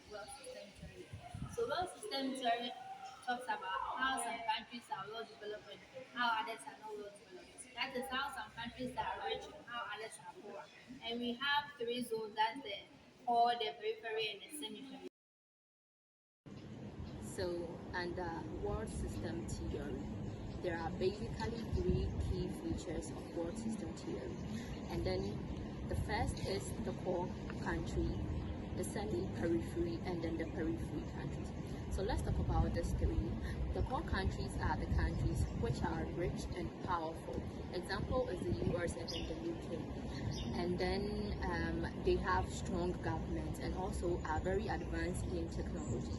world system theory. So world system theory talks about how some countries are well developed and how others are not well developed. That is how some countries are rich and how others are poor. And we have three zones, that's the core, the periphery, and the semi-periphery. So, under world system theory, there are basically three key features of world system theory. And then the first is the core country, the semi-periphery, and then the periphery countries. So let's talk about these three. The core countries are the countries which are rich and powerful. Example is the US and then the UK. And then they have strong governments and also are very advanced in technology.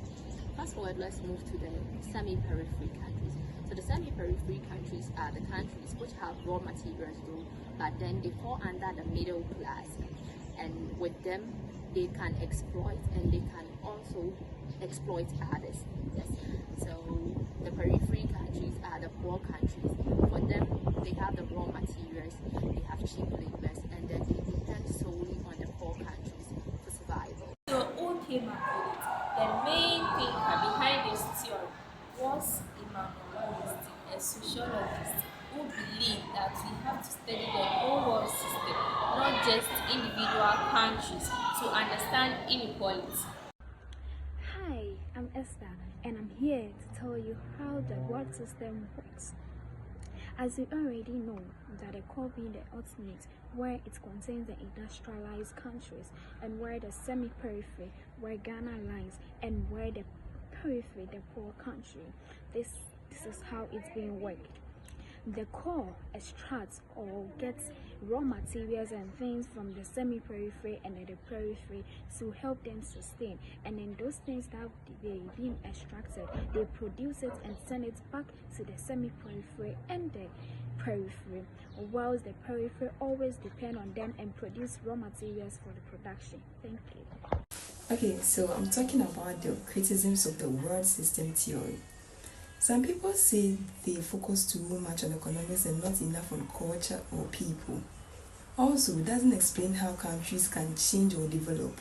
Fast forward, let's move to the semi-periphery countries. So the semi-periphery countries are the countries which have raw materials though, but then they fall under the middle class. And with them, they can exploit and they can also exploit others. Yes. So the periphery countries are the poor countries. For them, they have the raw materials, they have cheap labors, and then they depend solely on the poor countries for survival. So who came up with it? The main thinker behind this theory was Immanuel Kant, a sociologist who believed that we have to study the whole world system, not just individual countries, to understand inequality. Hi, I'm Esther, and I'm here to tell you how the world system works. As you already know, that the core being the ultimate, where it contains the industrialized countries, and where the semi-periphery, where Ghana lies, and where the periphery, the poor country. This is how it's being worked. The core extracts or gets raw materials and things from the semi-periphery and the periphery to help them sustain. And then those things that they being extracted, they produce it and send it back to the semi-periphery and the periphery, whilst the periphery always depend on them and produce raw materials for the production. Thank you. Okay, so I'm talking about the criticisms of the world system theory. Some people say they focus too much on economics and not enough on culture or people. Also, it doesn't explain how countries can change or develop,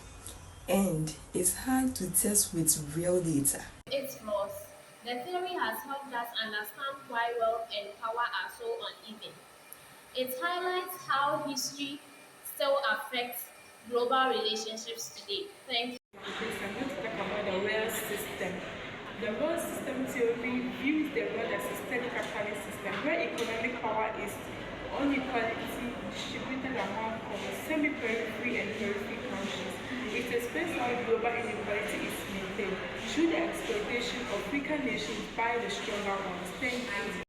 and it's hard to test with real data. Its flaws. The theory has helped us understand why wealth and power are so uneven. It highlights how history still affects global relationships today. Thank you. Yes, I'm going to talk about the world system. The world system theory views the world as a steady capitalist system where economic power is unequally distributed among semi-periphery and periphery countries. It explains how global inequality is maintained through the exploitation of weaker nations by the stronger ones. Thank you.